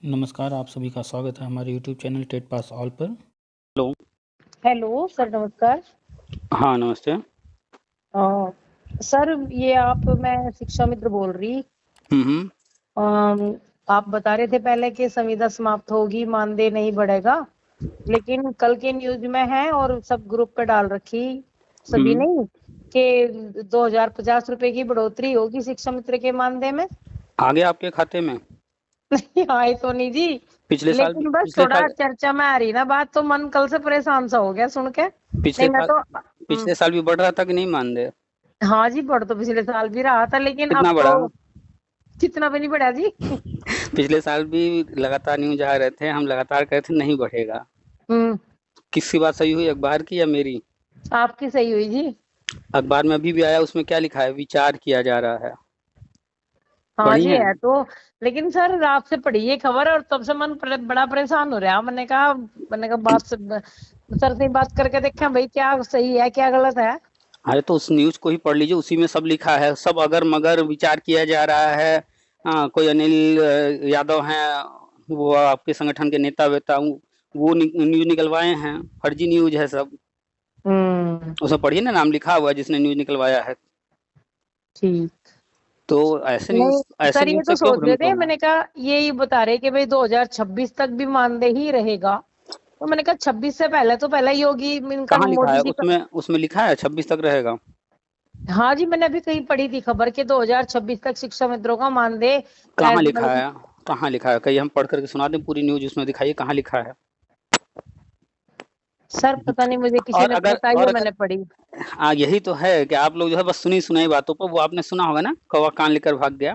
नमस्कार, आप सभी का स्वागत है हमारे YouTube channel TET pass all पर। हेलो। हेलो सर, नमस्कार। हाँ, नमस्ते। सर, मैं शिक्षा मित्र बोल रही। हम्म। आप बता रहे थे पहले कि संविदा समाप्त होगी, मानदेय नहीं बढ़ेगा, लेकिन कल के न्यूज में है और सब ग्रुप पे डाल रखी सभी हम्म। नहीं कि 2050 रुपए की बढ़ोतरी होगी शिक्षा मित्र के मानदेय में। आ गया आपके खाते में? नहीं आए तो नहीं जी, पिछले साल लेकिन बस पिछले थोड़ा साल चर्चा में आ रही ना बात, तो मन कल से परेशान सा हो गया सुन के। पिछले नहीं मैं साल तो पिछले साल भी बढ़ रहा था कि नहीं मानदेय? हाँ जी, बढ़ तो पिछले साल भी रहा था, लेकिन अब कितना बढ़ा? तो कितना भी नहीं बढ़ा जी। पिछले साल भी लगातार न्यूज आ रहे थे, हम लगातार कहे थे नहीं बढ़ेगा। हम्म। किसकी बात सही हुई, अखबार की या मेरी? आपकी सही हुई जी। अखबार में अभी भी आया, उसमें क्या लिखा है? विचार किया जा रहा है। हाँ बढ़ी जी है। है तो। लेकिन सर रात से पड़ी ये खबर और तब से बड़ा परेशान हो रहा। मैंने कहा सर से बात करके देखा भाई क्या सही है क्या गलत है। अरे तो उस न्यूज को ही पढ़ लीजिए, उसी में सब लिखा है, सब अगर मगर विचार किया जा रहा है। कोई अनिल यादव हैं, वो आपके संगठन के नेता वेता, वो न्यूज निकलवाए हैं। फर्जी न्यूज है सब। हम्म। उसमें पढ़िए ना, नाम लिखा हुआ है जिसने न्यूज निकलवाया है। ठीक। तो ऐसे नहीं न्यूज ऐसे सर, ये न्यूज तो से क्यों सोच रहे भ्रमित थे, होना? मैंने कहा यही बता रहे कि भाई 2026 तक भी मानदेय ही रहेगा। तो मैंने कहा 26 से पहले तो पहले ही होगी इनका, कहाँ लिखा है? मोदी जी का। उसमें उसमें लिखा है 26 तक रहेगा। हाँ जी, मैंने अभी कहीं पढ़ी थी खबर कि 2026 तक शिक्षा मित्रों का मानदेय कहाँ लिखा मतलब। है? कहाँ लिखा है? कहीं हम पढ़ करके सुना दें पूरी न्यूज, उसमें दिखाइए कहाँ लिखा है। सर पता नहीं, मुझे किसी और ने अगर बताई और हो, अगर मैंने पढ़ी। हाँ, यही तो है कि आप लोग जो है बस सुनी सुनाई बातों पर, वो आपने सुना होगा ना, कौवा कान लेकर भाग गया।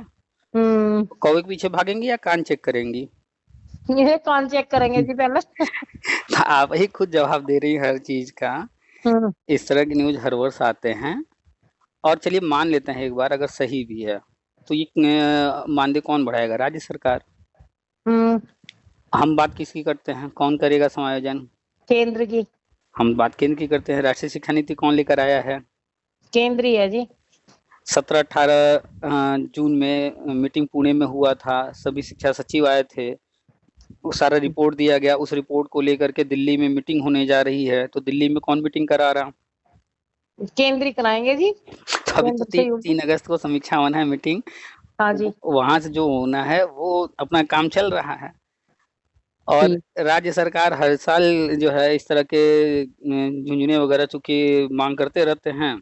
हम्म। कौवे के पीछे भागेंगी या कान चेक करेंगी? ये कौन चेक करेंगे जी पहले। आप ही खुद जवाब दे रही हैं हर चीज का। हम्म। इस तरह की न्यूज हर वर्ष आते हैं। और चलिए मान लेते हैं एक बार अगर सही भी है, तो ये मानदेय कौन बढ़ाएगा? राज्य सरकार। हम्म। हम बात किसकी करते हैं, कौन करेगा समायोजन? केंद्र की। हम बात केंद्र की करते हैं। राष्ट्रीय शिक्षा नीति कौन लेकर आया है? केंद्र ही है जी। 17-18 जून में मीटिंग पुणे में हुआ था, सभी शिक्षा सचिव आए थे। वो सारा रिपोर्ट दिया गया, उस रिपोर्ट को लेकर के दिल्ली में मीटिंग होने जा रही है, तो दिल्ली में कौन मीटिंग करा रहा? केंद्र ही कराएंगे जी। तो अभी तो केंद्र से ही होगी। 3 अगस्त को समीक्षा होना है, मीटिंग। हाँ जी। वहां से जो होना है वो अपना काम चल रहा है। और ठीक। राज्य सरकार हर साल जो है इस तरह के झुंझुने वगैरह चूंकि मांग करते रहते हैं।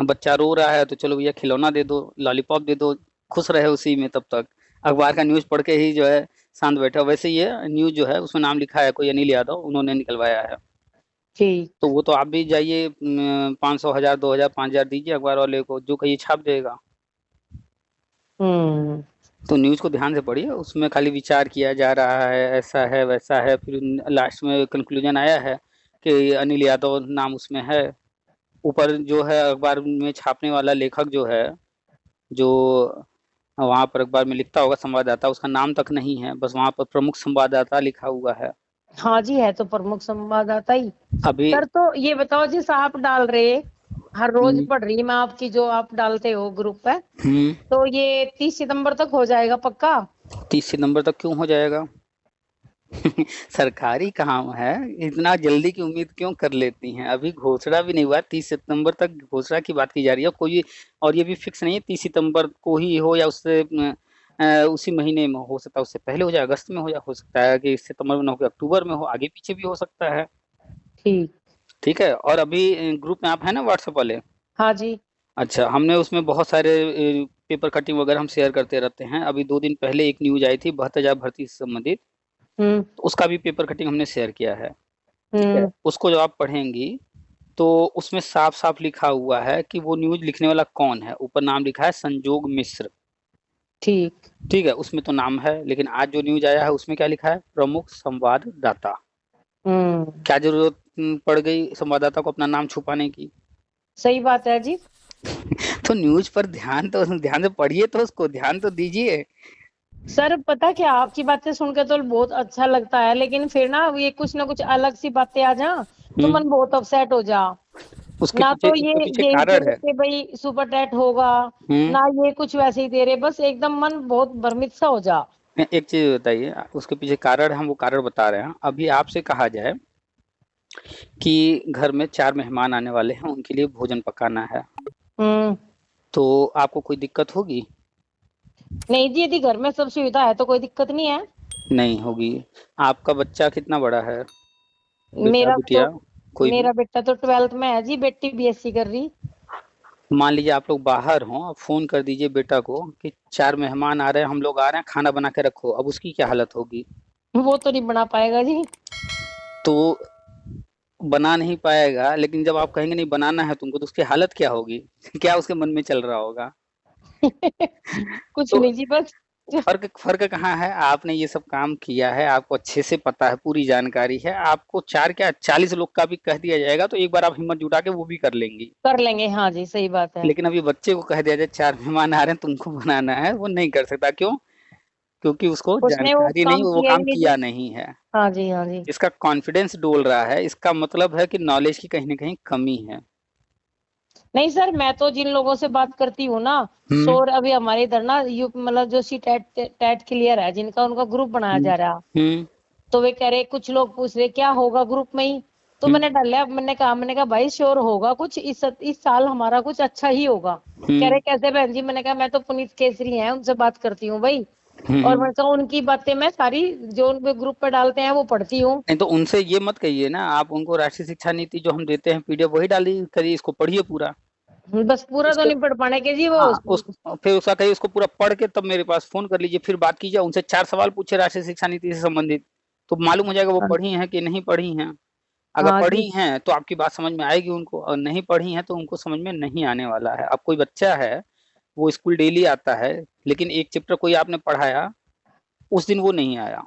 बच्चा रो रहा है तो चलो भैया खिलौना दे दो, लॉलीपॉप दे दो, खुश रहे उसी में तब तक। अखबार का न्यूज पढ़ के ही जो है शांत बैठा। वैसे ये न्यूज जो है उसमें नाम लिखा है कोई अनिल यादव, उन्होंने निकलवाया है। तो ठीक। वो तो आप भी जाइए, 500, 1000, 2000, 5000 दीजिए अखबार वाले को, जो कहिए छाप देगा। हम्म। तो न्यूज को ध्यान से पढ़िए, उसमें खाली विचार किया जा रहा है, ऐसा है वैसा है, फिर लास्ट में कंक्लूजन आया है कि अनिल यादव नाम उसमें है। ऊपर जो है अखबार में छापने वाला लेखक जो है, जो वहां पर अखबार में लिखता होगा संवाददाता, उसका नाम तक नहीं है, बस वहां पर प्रमुख संवाददाता लिखा हुआ है। हाँ जी, है तो प्रमुख संवाददाता ही। अभी सर तो ये बताओ जी, आप डाल रहे, हर रोज हम्म, पढ़ रही मैं आपकी जो आप डालते हो ग्रुप पे, हम्म, तो ये 30 सितंबर तक हो जाएगा पक्का? 30 सितंबर तक क्यों हो जाएगा? सरकारी काम है, इतना जल्दी की उम्मीद क्यों कर लेती हैं? अभी घोषणा भी नहीं हुआ, 30 सितंबर तक घोषणा की बात की जा रही है कोई। और ये भी फिक्स नहीं है 30 सितंबर को ही हो या उससे उसी महीने में हो सकता है, उससे पहले हो जाए, अगस्त में हो सकता है कि सितंबर में ना हो कि अक्टूबर में हो, आगे पीछे भी हो सकता है। ठीक। ठीक है। और अभी ग्रुप में आप है ना व्हाट्सएप वाले? हाँ जी। अच्छा, हमने उसमें बहुत सारे पेपर कटिंग वगैरह हम शेयर करते रहते हैं। अभी 2 दिन पहले एक न्यूज आई थी 72,000 भर्ती से संबंधित, हम्म। तो उसका भी पेपर कटिंग हमने शेयर किया है। ठीक है। हम्म। उसको जब आप पढ़ेंगी तो उसमें साफ साफ लिखा हुआ है कि वो न्यूज लिखने वाला कौन है। ऊपर नाम लिखा है संजोग मिश्र। ठीक। ठीक है, उसमें तो नाम है, लेकिन आज जो न्यूज आया है उसमें क्या लिखा है? प्रमुख संवाददाता। हम्म। क्या जरूरत पड़ गई संवाददाता को अपना नाम छुपाने की? सही बात है जी। तो न्यूज पर ध्यान से पढ़िए, तो उसको ध्यान तो दीजिए। सर पता क्या, आपकी बातें सुनकर तो बहुत अच्छा लगता है, लेकिन फिर ये कुछ ना कुछ अलग सी बातें आ जा तो हम्म। मन बहुत अपसेट हो जा। ना तो ये उसके पीछे यही दे कारण रहे है। कि भाई सुपर टैट होगा, हम्म। ना ये कुछ वैसे ही दे रहे, बस एकदम मन बहुत भ्रमित सा हो जा। एक चीज बताइए, उसके पीछे कारण हम वो कारण बता रहे हैं। अभी आपसे कहा जाए कि घर में 4 मेहमान आने वाले हैं, उनके लिए भोजन पकाना है, हम्म। तो आपको कोई दिक्कत होगी? नहीं जी, यदि घर में सब सुविधा है तो कोई दिक्कत नहीं है। नहीं होगी। आपका बच्चा कितना बड़ा है? बेटा मेरा तो बिटिया कोई भी? मेरा बेटा तो 12th में है जी, बेटी बीएससी कर रही। मान लीजिए आप लोग बाहर हों, अब फोन कर दीजिए बेटा को कि 4 मेहमान आ रहे हैं, हम लोग आ रहे हैं, खाना बना के रखो, अब उसकी क्या हालत होगी? वो तो नहीं बना पाएगा जी। तो बना नहीं पाएगा, लेकिन जब आप कहेंगे नहीं बनाना है तुमको, तो उसकी हालत क्या होगी? क्या उसके मन में चल रहा होगा? कुछ तो नहीं जी, बस फर्क फर्क कहाँ है? आपने ये सब काम किया है, आपको अच्छे से पता है, पूरी जानकारी है, आपको 4 क्या 40 लोग का भी कह दिया जाएगा तो एक बार आप हिम्मत जुटा के वो भी कर लेंगी। कर लेंगे। हाँ जी, सही बात है। लेकिन अभी बच्चे को कह दिया जाए 4 मेहमान आ रहे हैं तुमको बनाना है, वो नहीं कर सकता। क्यों? क्योंकि उसको उसने वो जानकारी नहीं, काम वो किया ही काम नहीं किया जी। नहीं है। हाँ जी, हाँ जी। इसका कॉन्फिडेंस डोल रहा है, इसका मतलब है कि नॉलेज की कहीं ना कहीं कमी है। नहीं सर, मैं तो जिन लोगों से बात करती हूँ ना, हम्म। शोर अभी हमारे इधर ना यू मतलब जो सी टेट टेट क्लियर है जिनका, उनका ग्रुप बनाया हम्म। जा रहा। हम्म। तो वे कह रहे, कुछ लोग पूछ रहे क्या होगा ग्रुप में ही। तो हम्म। मैंने डाला, मैंने कहा भाई श्योर होगा कुछ, इस साल हमारा कुछ अच्छा ही होगा। कह हम्म। रहे कैसे बहन जी? मैंने कहा मैं तो पुनीत केसरी हैं, उनसे बात करती हूँ भाई। और हम्म। मैंने कहा उनकी बातें मैं सारी जो उनके ग्रुप पे डालते हैं वो पढ़ती हूँ। नहीं तो उनसे ये मत कहिए ना, आप उनको राष्ट्रीय शिक्षा नीति जो हम देते हैं पीडीएफ वही डाली करिए, इसको पढ़िए पूरा। बस पूरा तो इसके नहीं पढ़ पाने के जी वो। हाँ उस फिर उसका कहिए उसको पूरा पढ़ के तब मेरे पास फोन कर लीजिए, फिर बात कीजिए उनसे, 4 सवाल पूछे राष्ट्रीय शिक्षा नीति से संबंधित, तो मालूम हो जाएगा वो हाँ पढ़ी हैं कि नहीं पढ़ी हैं। अगर हाँ जी। पढ़ी हैं तो आपकी बात समझ में आएगी उनको, और नहीं पढ़ी हैं तो उनको समझ में नहीं आने वाला है। अब कोई बच्चा है, वो स्कूल डेली आता है, लेकिन एक चैप्टर कोई आपने पढ़ाया, उस दिन वो नहीं आया,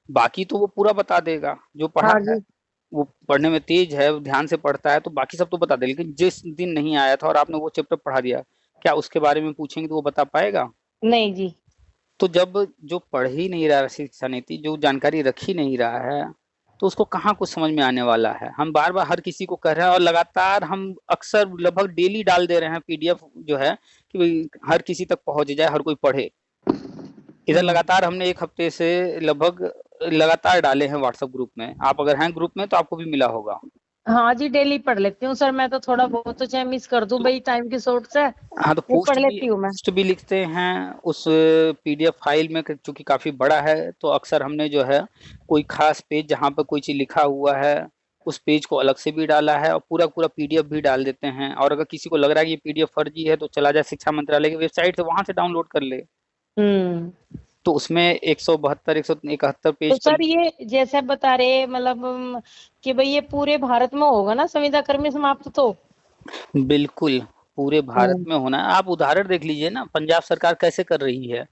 बाकी तो वो पूरा बता देगा जो पढ़ा हाँ है। जी। वो पढ़ने में तेज है, ध्यान से पढ़ता है, तो बाकी सब तो बता दे, लेकिन जिस दिन नहीं आया था और आपने वो चैप्टर पढ़ा दिया, क्या उसके बारे में पूछेंगे तो वो बता पाएगा? नहीं जी। तो जब जो पढ़ ही नहीं रहा शिक्षा नीति, जो जानकारी रख ही नहीं रहा है, तो उसको कहाँ कुछ समझ में आने वाला है? हम बार बार हर किसी को कह रहे हैं, और लगातार हम अक्सर लगभग डेली डाल दे रहे हैं पीडीएफ जो है, कि भाई हर किसी तक पहुंच जाए, हर कोई पढ़े। इधर हम्म। लगातार हमने 1 हफ्ते से लगभग लगातार डाले हैं व्हाट्सएप ग्रुप में, आप अगर हैं ग्रुप में तो आपको भी मिला होगा। हाँ जी, डेली पढ़ लेती हूँ सर, मैं तो थोड़ा बहुत तो चाहे मिस कर दूं तो भाई टाइम की शॉर्ट से, हाँ, तो वो पढ़ लेती हूँ मैं। पोस्ट भी लिखते हैं उस पीडीएफ फाइल में, चूंकि काफी बड़ा है, तो अक्सर हमने जो है कोई खास पेज जहाँ पर कोई चीज लिखा हुआ है, उस पेज को अलग से भी डाला है, और पूरा पूरा पीडीएफ भी डाल देते हैं। और अगर किसी को लग रहा है कि ये पीडीएफ फर्जी है, तो चला जाए शिक्षा मंत्रालय की वेबसाइट से, वहां से डाउनलोड कर ले। हम्म। तो उसमें 172 171 तो पेज पर। सर ये जैसे बता रहे मतलब कि भाई ये पूरे भारत में होगा ना संविदा कर्मी समाप्त तो? बिल्कुल, पूरे भारत हम्म। में होना है। आप उदाहरण देख लीजिए ना, पंजाब सरकार कैसे कर रही है।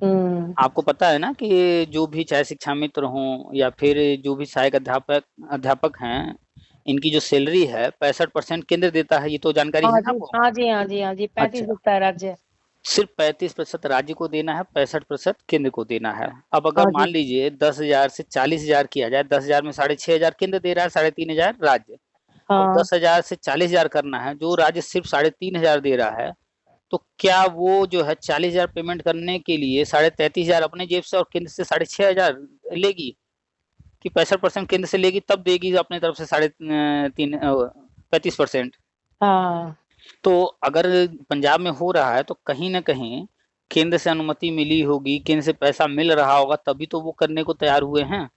हम्म। आपको पता है ना कि जो भी चाहे शिक्षा मित्र हों या फिर जो भी सहायक अध्यापक अध्यापक हैं, इनकी जो सैलरी है 65% केंद्र देता है, ये तो जानकारी है हाँ ना जी, आपको? हाँ जी, हाँ जी, हाँ जी, 35 अच्छा, देता है राज्य। सिर्फ 35% राज्य को देना है, 65% केंद्र को देना है। अब अगर हाँ मान जी। लीजिए 10,000 से 40,000 किया जाए, 10,000 में 6,500 केंद्र दे रहा है, 3,500 राज्य, और हाँ। 10,000 से 40,000 करना है, जो राज्य सिर्फ 3,500 दे रहा है, तो क्या वो जो है 40,000 पेमेंट करने के लिए 33,500 अपने जेब से और केंद्र से 6,500 लेगी? कि 65% केंद्र से लेगी तब देगी अपने तरफ से साढ़े तीन 35%? हाँ। तो अगर पंजाब में हो रहा है तो कहीं ना कहीं केंद्र से अनुमति मिली होगी, केंद्र से पैसा मिल रहा होगा, तभी तो वो करने को तैयार हुए हैं।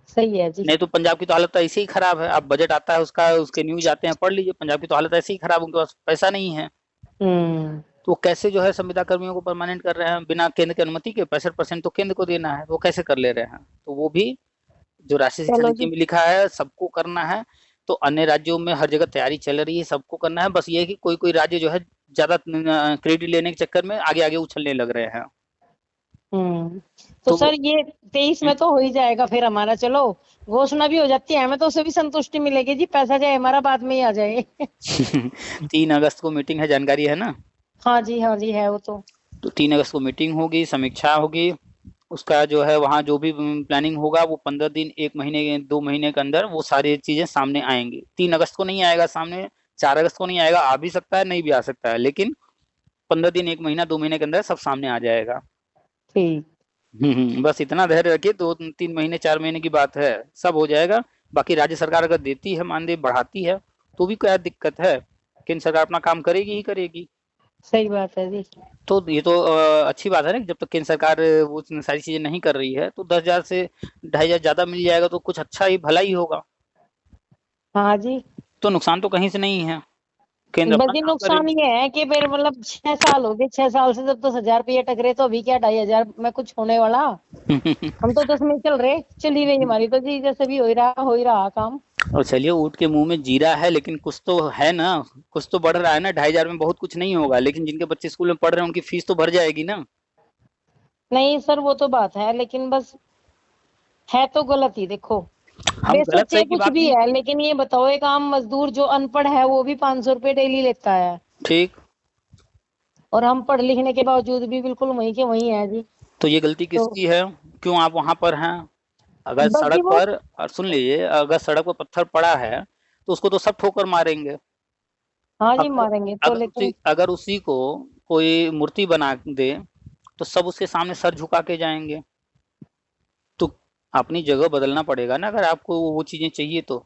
सही है जी। नहीं तो पंजाब की तो हालत तो ऐसे ही खराब है। अब बजट आता है उसका, उसके न्यूज आते हैं, पढ़ लीजिए, पंजाब की तो हालत ऐसे ही खराब, उनके पास पैसा नहीं है। हम्म। तो वो कैसे जो है संविदा कर्मियों को परमानेंट कर रहे हैं बिना केंद्र की अनुमति के? 65% तो केंद्र को देना है, वो कैसे कर ले रहे हैं? तो वो भी जो राष्ट्रीय शिक्षा चलो नीति जी। में लिखा है सबको करना है। तो अन्य राज्यों में हर जगह तैयारी चल रही है, सबको करना है, बस ये है कि कोई कोई राज्य जो है ज्यादा क्रेडिट लेने के चक्कर में आगे आगे उछलने लग रहे हैं। हम्म। तो तो सर ये 23 में तो हो ही जाएगा फिर हमारा, चलो घोषणा भी हो जाती है, हमें तो उससे भी संतुष्टि मिलेगी जी, पैसा जाए हमारा बाद में ही आ जाए। 3 अगस्त को मीटिंग है, जानकारी है ना? हाँ जी, हाँ जी, है वो तो। तो 3 अगस्त को मीटिंग होगी, समीक्षा होगी, उसका जो है वहाँ जो भी प्लानिंग होगा वो 15 दिन, 1 महीने, 2 महीने के अंदर वो सारी चीजें सामने आएंगी। 3 अगस्त को नहीं आएगा सामने, 4 अगस्त को नहीं आएगा, आ भी सकता है नहीं भी आ सकता है, लेकिन 15 दिन, 1 महीना, 2 महीने के अंदर सब सामने आ जाएगा। ठीक। बस इतना धैर्य रखिए, 2-3 महीने 4 महीने की बात है, सब हो जाएगा। बाकी राज्य सरकार अगर देती है मानदेय बढ़ाती है तो भी क्या दिक्कत है, केंद्र सरकार अपना काम करेगी ही करेगी। सही बात है जी। तो ये तो अच्छी बात है ना, जब तक केंद्र सरकार वो सारी चीजें नहीं कर रही है तो 10,000 से 2,500 ज्यादा मिल जाएगा तो कुछ अच्छा ही भला ही होगा। हाँ जी। तो नुकसान तो कहीं से नहीं है, केंद्र बस अपना ये काम नुकसान करेगी। ये है कि फिर मतलब 6 साल हो गए, 6 साल से जब तो 1,000 रुपये टकरे, तो अभी क्या 2,500 में कुछ होने वाला। हम तो 10 में चल रहे, चली रही हमारी तो जी, जैसे भी हो ही रहा काम। और चलिए, ऊँट के मुंह में जीरा है, लेकिन कुछ तो है ना, कुछ तो बढ़ रहा है ना। 2,500 में बहुत कुछ नहीं होगा, लेकिन जिनके बच्चे स्कूल में पढ़ रहे हैं उनकी फीस तो भर जाएगी ना। नहीं सर, वो तो बात है, लेकिन बस है तो गलत ही, देखो। हम बेशक गलत चाहे सही की कुछ बात भी नहीं है, कर लेकिन ये बताओ, एक आम मजदूर जो अनपढ़ है वो भी 500 रुपये डेली लेता है, ठीक। और हम पढ़ लिखने के बावजूद भी बिल्कुल वहीं के वहीं है जी। तो ये गलती तो किसकी है, क्यों आप वहां पर हैं? अगर बस जी सड़क वो। पर, और सुन लीजिए, अगर सड़क पर पत्थर पड़ा है तो उसको तो सब ठोकर मारेंगे। हाँ जी, अगर मारेंगे तो, अगर उसी लेकिन अगर उसी को कोई मूर्ति बना दे तो सब उसके सामने सर झुका के जाएंगे। तो अपनी जगह बदलना पड़ेगा ना, अगर आपको वो चीजें चाहिए तो।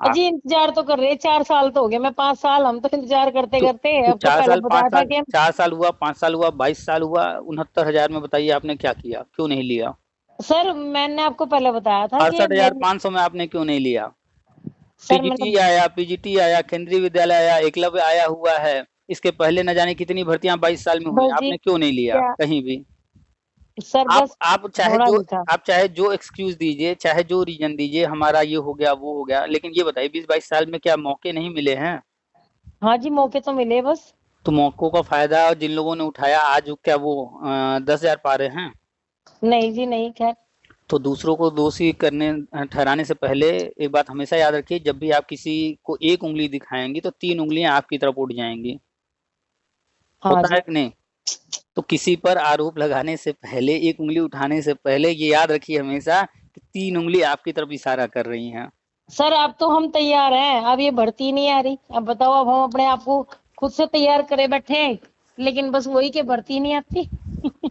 अजी इंतजार तो कर रहे हैं, 4 साल तो हो गए, मैं 5 साल, हम तो इंतजार करते तो करते, तो अब तो चार पहले साल पाँच बताया था साल कि हम। 4 साल हुआ, 5 साल हुआ, 22 साल हुआ, 69,000 में बताइए आपने क्या किया, क्यों नहीं लिया? सर मैंने आपको पहले बताया था कि 68,500 मेरे। में आपने क्यों नहीं लिया? सर मैंने। टीजीटी आया, पीजीटी आया, केंद्रीय विद्यालय आया, एकलव्य आया हुआ है। इसके पहले न जाने कितनी भर्तियां 22 साल में हुई, बस जी। आपने क्यों नहीं लिया क्या। कहीं भी? सर आप बस आप चाहे होना जो नहीं था। आप चाहे जो एक्सक्यूज दीजिए, चाहे जो रीजन दीजिए, हमारा ये हो गया वो हो गया, लेकिन ये बताइए 20-22 साल में क्या मौके नहीं मिले हैं? हाँ जी, मौके तो मिले बस। तो मौकों का फायदा जिन लोगों ने उठाया, आज क्या वो 10,000 पा रहे हैं? नहीं जी, नहीं, खैर। तो दूसरों को दोषी करने ठहराने से पहले एक बात हमेशा याद रखिए, जब भी आप किसी को एक उंगली दिखाएंगी तो 3 उंगलियां आपकी तरफ उठ जाएंगी। हाँ होता जी। है कि नहीं? तो किसी पर आरोप लगाने से पहले, एक उंगली उठाने से पहले, ये याद रखिए हमेशा कि 3 उंगली आपकी तरफ इशारा कर रही हैं। सर अब तो हम तैयार हैं, अब ये भर्ती नहीं आ रही, अब बताओ, अब हम अपने आप को खुद से तैयार करे बैठे हैं, लेकिन बस वही के भर्ती नहीं आती।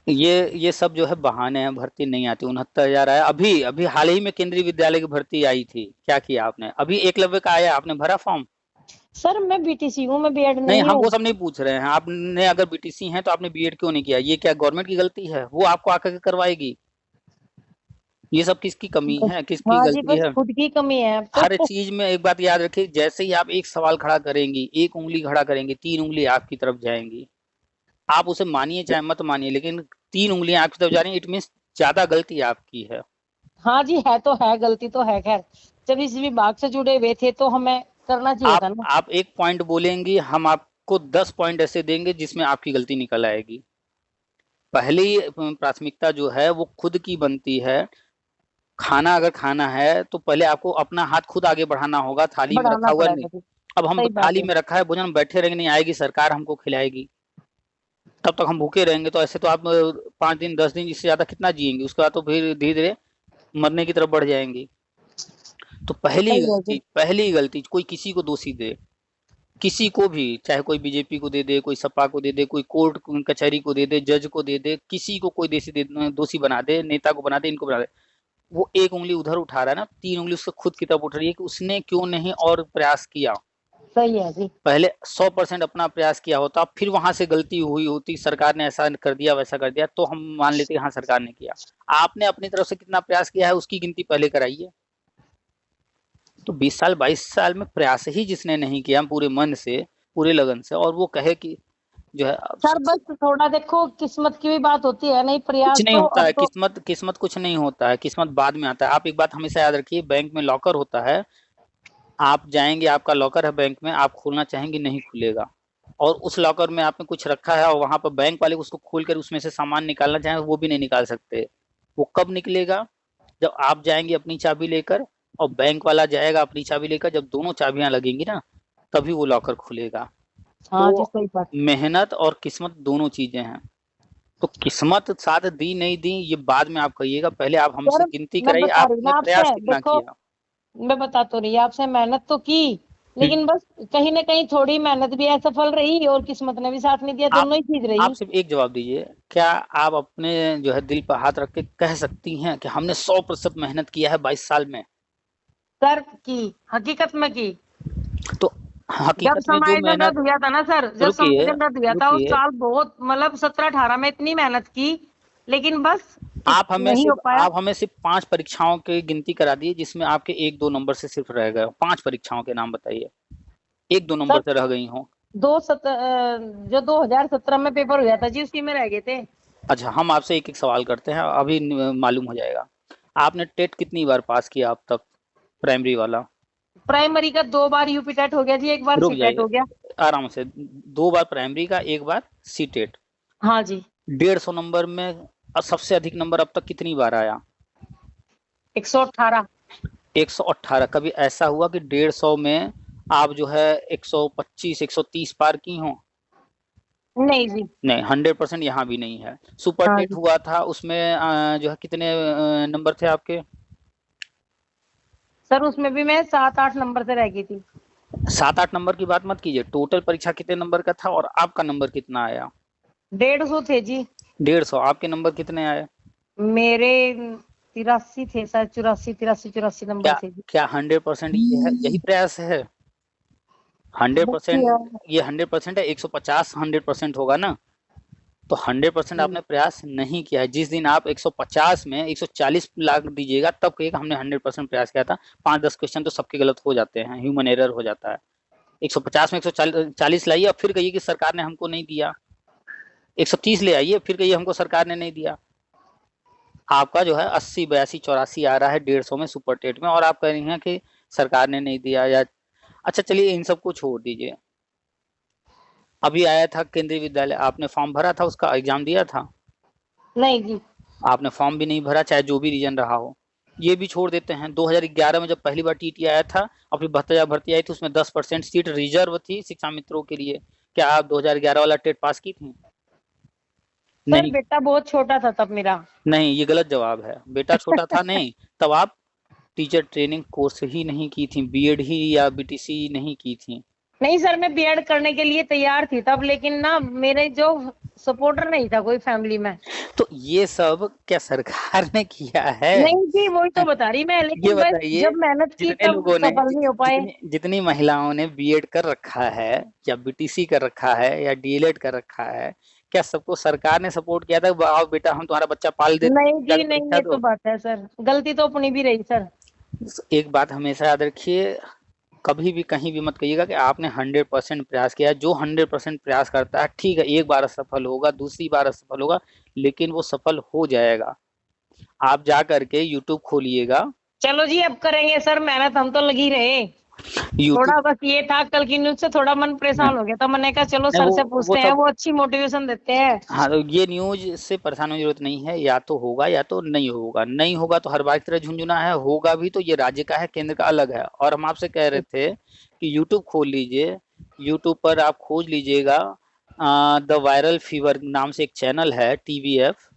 ये सब जो है बहाने हैं, भर्ती नहीं आती। 69,000 आया, अभी अभी हाल ही में केंद्रीय विद्यालय की भर्ती आई थी, क्या किया आपने? अभी एकलव्य का आया, आपने भरा फॉर्म? सर मैं बीटीसी हूँ, मैं बीएड नहीं, नहीं हम हूँ। वो सब नहीं पूछ रहे हैं। आपने अगर बीटीसी हैं तो आपने बीएड क्यों नहीं किया? ये क्या गवर्नमेंट की गलती है? वो आपको आकर के करवाएगी। ये सब किसकी कमी बस। है, किसकी हाँ जी, गलती बस है? खुद की कमी है अब हर तो। चीज में एक बात याद रखिए, जैसे ही आप एक सवाल खड़ा करेंगी, एक उंगली खड़ा करेंगे, 3 उंगली आपकी तरफ जाएंगी। आप उसे मानिए चाहे मत मानिए, लेकिन 3 उंगलियां आपकी तरफ जा रही है, इट मीन्स ज्यादा गलती आपकी है। हाँ जी, है तो है, गलती तो है, खैर। जब इस विभाग से जुड़े हुए थे तो हमें करना चाहिए आप था ना। आप एक पॉइंट बोलेंगी, हम आपको 10 पॉइंट ऐसे देंगे जिसमें आपकी गलती निकल आएगी। पहली प्राथमिकता जो है वो खुद की बनती है। खाना अगर खाना है तो पहले आपको अपना हाथ खुद आगे बढ़ाना होगा, थाली में रखा बढ़ाना हुआ नहीं। पड़ेगा जी। अब हम सही बात थाली है। में रखा है भोजन, हम बैठे रहेंगे, नहीं आएगी सरकार हमको खिलाएगी, तब तक हम भूखे रहेंगे। तो ऐसे तो आप 5 दिन 10 दिन, इससे ज्यादा कितना जिएंगे? उसके बाद तो फिर धीरे धीरे मरने की तरफ बढ़ जाएंगी। तो पहली सही है जी। गलती, पहली गलती, कोई किसी को दोषी दे, किसी को भी, चाहे कोई बीजेपी को दे दे, कोई सपा को दे दे, कोई कोर्ट कचहरी को दे दे, जज को दे दे, किसी को कोई दोषी बना दे, नेता को बना दे, इनको बना दे, वो एक उंगली उधर उठा रहा है ना, 3 उंगली उससे खुद की तरफ उठ रही है कि उसने क्यों नहीं और प्रयास किया। सही है जी। पहले 100% अपना प्रयास किया होता, फिर वहां से गलती हुई होती, सरकार ने ऐसा कर दिया वैसा कर दिया, तो हम मान लेते हाँ सरकार ने किया। आपने अपनी तरफ से कितना प्रयास किया है उसकी गिनती पहले कराइए। तो 20 साल 22 साल में प्रयास ही जिसने नहीं किया पूरे मन से, पूरे लगन से, और वो कहे कि जो है सर बस थोड़ा देखो, किस्मत की भी बात होती है, नहीं कुछ प्रयास नहीं तो होता अब है, तो। किस्मत किस्मत कुछ नहीं होता है, किस्मत बाद में आता है। आप एक बात हमेशा याद रखिए, बैंक में लॉकर होता है, आप जाएंगे, आपका लॉकर है बैंक में, आप खोलना चाहेंगे नहीं खुलेगा, और उस लॉकर में आपने कुछ रखा है और वहां पर बैंक वाले उसको खोल कर उसमें से सामान निकालना चाहें वो भी नहीं निकाल सकते। वो कब निकलेगा? जब आप जाएंगे अपनी चाबी लेकर और बैंक वाला जाएगा अपनी चाबी लेकर, जब दोनों चाबियां लगेंगी ना, तभी वो लॉकर खुलेगा। हाँ जी, तो सही बात। मेहनत और किस्मत दोनों चीजें हैं। तो किस्मत साथ दी नहीं दी ये बाद में आप कहिएगा, पहले आप हमसे सर गिनती मैं कराइए बता रही हूँ आपने ना प्रयास आपसे, कितना देखो, किया। मैं बता तो रही आपसे, मेहनत तो की, लेकिन बस कहीं ना कहीं थोड़ी मेहनत भी असफल रही और किस्मत ने भी साथ नहीं दिया, आप दोनों ही चीज आप रही। सिर्फ एक जवाब दीजिए, क्या आप अपने जो है दिल पर हाथ रख के कह सकती हैं कि हमने 100% मेहनत किया है 22 साल में? सर की हकीकत में की। तो जब हकीकत में जो समायोजन मेहनत, रद्द हुआ था ना सर, जब रुकिए समायोजन रद्द हुआ था उस रुकिए, साल बहुत मतलब 17-18 में इतनी मेहनत की, लेकिन बस नहीं हो पाया। आप हमें सिर्फ 5 परीक्षाओं की गिनती करा दिए जिसमें आपके 1-2 नंबर से सिर्फ रह गए हो। 5 परीक्षाओं के नाम बताइए, 1-2 नंबर सर से रह गई हो। जो 2017 में पेपर हुआ था जी, उसी में रह गए थे। अच्छा, हम आपसे एक एक सवाल करते हैं, अभी मालूम हो जाएगा। आपने टेट कितनी बार पास किया अब तक, प्राइमरी वाला? प्राइमरी का 2 बार यूपी टेट हो गया जी, एक बार रुक सी टेट जाइए, हो गया। आराम से। 2 बार प्राइमरी का, 1 बार सी टेट। हाँ जी। 150 नंबर में सबसे अधिक नंबर अब तक कितनी बार आया? 118। 118। कभी ऐसा हुआ कि 150 में आप जो है 125 130 पार की हो? नहीं जी। नहीं, 100% यहाँ भी नहीं है। सुपर हाँ टेट जी। हुआ था, उसमें जो है कितने नंबर थे आपके? सर उसमें भी मैं 7-8 नंबर से रह गई थी। 7-8 नंबर की बात मत कीजिए, टोटल परीक्षा कितने नंबर का था और आपका नंबर कितना आया? 150 थे जी। 150। आपके नंबर कितने आए? मेरे 83 थे शायद, 84 83 84 नंबर क्या थे जी। क्या 100% ये है, यही प्रयास है? 100%? देखिए। ये 100% है? 150 100% होगा ना? तो 100% आपने प्रयास नहीं किया है। जिस दिन आप 150 में 140 लाख दीजिएगा तब कहिएगा हमने 100% प्रयास किया था। 5-10 क्वेश्चन तो सबके गलत हो जाते हैं, ह्यूमन एरर हो जाता है। 150 में 140 लाइए और फिर कहिए कि सरकार ने हमको नहीं दिया। 130 ले आइए फिर कहिए हमको सरकार ने नहीं दिया। आपका जो है 80 82 84 आ रहा है 150 में सुपर टेट में, और आप कह रही हैं कि सरकार ने नहीं दिया या। अच्छा चलिए, इन सबको छोड़ दीजिए। अभी आया था केंद्रीय विद्यालय, आपने फॉर्म भरा था, उसका एग्जाम दिया था? नहीं जी। आपने फॉर्म भी नहीं भरा, चाहे जो भी रीजन रहा हो। ये भी छोड़ देते हैं। 2011 में जब पहली बार टीटी आया था और फिर 72,000 भर्ती आई थी, उसमें 10% सीट रिजर्व थी शिक्षा मित्रों के लिए। क्या आप 2011 वाला टेट पास की थी? सर नहीं। बेटा बहुत छोटा था तब मेरा। नहीं, ये गलत जवाब है। बेटा छोटा था नहीं, तब आप टीचर ट्रेनिंग कोर्स ही नहीं की थी, बीएड ही या बीटीसी नहीं की थी। नहीं सर, मैं बीएड करने के लिए तैयार थी तब, लेकिन ना मेरे जो सपोर्टर नहीं था कोई फैमिली में। तो ये सब क्या सरकार ने किया है? नहीं जी, वही तो बता रही मैं, ये लेकिन बस बताइए, जब मेहनत की जितने तब लोगों ने सफल नहीं हो पाए। जितनी महिलाओं ने बीएड कर रखा है या बीटीसी कर रखा है या डीएलएड कर रखा है, क्या सबको सरकार ने सपोर्ट किया था? आओ बेटा हम तुम्हारा बच्चा पाल देते हैं, नहीं तुम जी जाकर नहीं, परीक्षा ये तो दो। बात है सर, गलती तो अपनी भी रही सर। एक बात हमेशा याद रखिए, कभी भी कहीं भी मत कहिएगा कि आपने 100% प्रयास किया है। जो 100% प्रयास करता है, ठीक है, एक बार असफल होगा, दूसरी बार असफल होगा, लेकिन वो सफल हो जाएगा। आप जा करके यूट्यूब खोलिएगा। चलो जी अब करेंगे सर मेहनत, हम तो लगी रहे। यूट्यूब। थोड़ा बस ये था, कल की न्यूज से थोड़ा मन परेशान हो गया था, मैंने कहा चलो नहीं, सर से वो पूछते हैं, सब। वो अच्छी मोटिवेशन देते हैं। हाँ, तो ये न्यूज से परेशान होने की जरूरत नहीं है, या तो होगा या तो नहीं होगा। नहीं होगा तो हर बार की तरह झुंझुना है, होगा भी तो ये राज्य का है, केंद्र का अलग है। और हम आपसे कह रहे थे कि यूट्यूब खोल लीजिए। यूट्यूब पर आप खोज लीजिएगा, द वायरल फीवर नाम से एक चैनल है, टीवीएफ।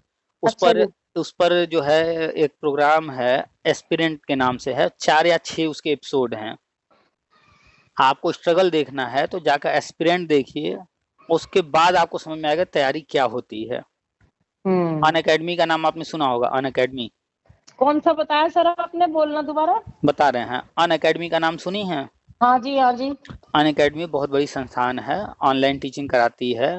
उस अच्छा पर जी। उस पर जो है एक प्रोग्राम है, एस्पिरेंट के नाम से है, 4 या 6 उसके एपिसोड हैं। आपको स्ट्रगल देखना है तो जाकर एस्पिरेंट देखिए, उसके बाद आपको समझ में आएगा तैयारी क्या होती है। अन हम्म। अकेडमी का नाम आपने सुना होगा, अन अकेडमी। कौन सा बताया सर आपने, बोलना दोबारा। बता रहे हैं, अन अकेडमी का नाम सुनी है? हाँ जी हाँ जी। अन अकेडमी बहुत बड़ी संस्थान है, ऑनलाइन टीचिंग कराती है।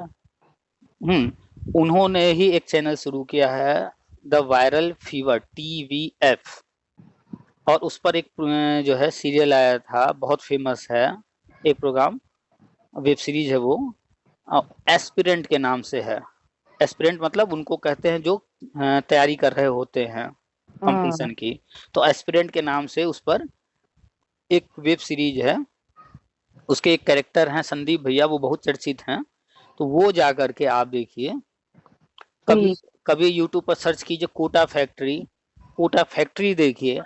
उन्होंने ही एक चैनल शुरू किया है, द वायरल फीवर, टीवीएफ। और उस पर एक जो है सीरियल आया था, बहुत फेमस है, एक प्रोग्राम, वेब सीरीज है वो, एस्पिरेंट के नाम से है। एस्पिरेंट मतलब उनको कहते हैं जो तैयारी कर रहे होते हैं हम्म। कंपटीशन की। तो एस्पिरेंट के नाम से उस पर एक वेब सीरीज है। उसके एक कैरेक्टर हैं संदीप भैया, वो बहुत चर्चित हैं। तो वो जा करके आप देखिए। कभी ठीक। कभी यूट्यूब पर सर्च कीजिए कोटा फैक्ट्री। कोटा फैक्ट्री देखिए,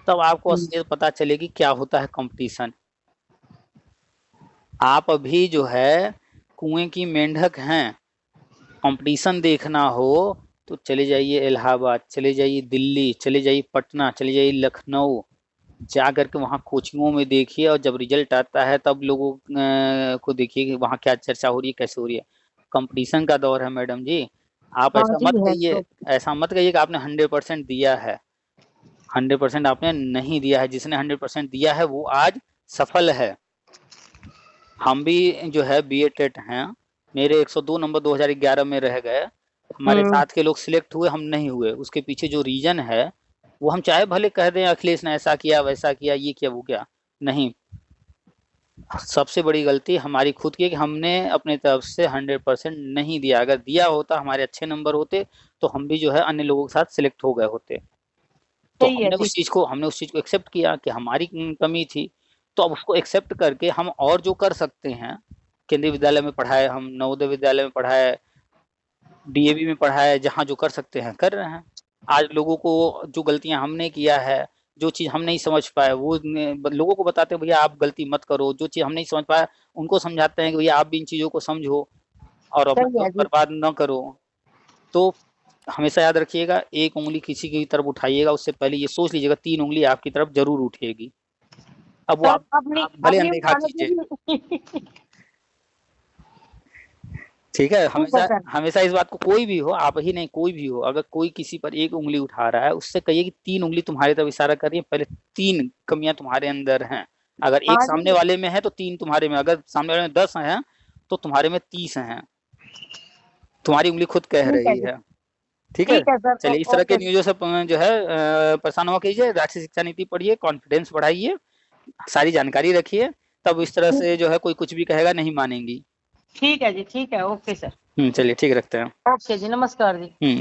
तब आपको ठीक। असलियत पता चलेगी क्या होता है कंपटीशन। आप अभी जो है कुएं की मेंढक हैं। कंपटीशन देखना हो तो चले जाइए इलाहाबाद, चले जाइए दिल्ली, चले जाइए पटना, चले जाइए लखनऊ। जा करके वहाँ कोचिंगों में देखिए, और जब रिजल्ट आता है तब लोगों को देखिए कि वहाँ क्या चर्चा हो रही है, कैसे हो रही है। कंपटीशन का दौर है मैडम जी। आप हाँ ऐसा जी मत है कहिए, तो। ऐसा मत कहिए कि आपने 100% दिया है। 100% आपने नहीं दिया है। जिसने 100% दिया है वो आज सफल है। हम भी जो है बीए टेट हैं। मेरे 102 नंबर 2011 में रह गए। हमारे हम्म। साथ के लोग सिलेक्ट हुए, हम नहीं हुए। उसके पीछे जो रीजन है, वो हम चाहे भले कह दें अखिलेश ने ऐसा किया वैसा किया ये किया वो क्या, नहीं। सबसे बड़ी गलती हमारी खुद की है कि हमने अपने तरफ से 100% नहीं दिया। अगर दिया होता, हमारे अच्छे नंबर होते, तो हम भी जो है अन्य लोगों के साथ सिलेक्ट हो गए होते। तो सही है जी। हमने उस चीज को एक्सेप्ट किया कि हमारी कमी थी। तो अब उसको एक्सेप्ट करके हम और जो कर सकते हैं, केंद्रीय विद्यालय में पढ़ाए, हम नवोदय विद्यालय में पढ़ाए, डीएवी में पढ़ाए, जहाँ जो कर सकते हैं कर रहे हैं। आज लोगों को जो गलतियां हमने किया है, जो चीज हम नहीं समझ पाए, वो लोगों को बताते हैं भैया आप गलती मत करो। जो चीज हम नहीं समझ पाए, उनको समझाते हैं कि भैया आप भी इन चीजों को समझो और अपना सही है वक्त जी। बर्बाद न करो। तो हमेशा याद रखिएगा, एक उंगली किसी की तरफ उठाइएगा उससे पहले ये सोच लीजिएगा 3 उंगली आपकी तरफ जरूर उठेगी। अब वो सर आप अपनी भले अपनी अनदेखा उठाने कीजिए। की भी। ठीक है, ठीक है हमेशा सर। हमेशा इस बात को, कोई भी हो, आप ही नहीं कोई भी हो, अगर कोई किसी पर एक उंगली उठा रहा है, उससे कहिए कि 3 उंगली तुम्हारी तरफ इशारा कर रही है, पहले 3 कमियां तुम्हारे अंदर हैं। अगर एक हाँ सामने जी। वाले में है तो 3 तुम्हारे में, अगर सामने वाले में 10 हैं तो तुम्हारे में 30 हैं। तुम्हारी उंगली खुद कह ठीक है रही जी। है। ठीक है। ठीक है सर चलिए, इस तरह के ओके। न्यूज़ों से जो है परेशान हुआ कीजिए, राष्ट्रीय शिक्षा नीति पढ़िए, कॉन्फिडेंस बढ़ाइए, सारी जानकारी रखिए। तब इस तरह से जो है कोई कुछ भी कहेगा नहीं मानेंगी। ठीक है जी। ठीक है ओके सर। चलिए ठीक, रखते हैं। ओके जी नमस्कार जी।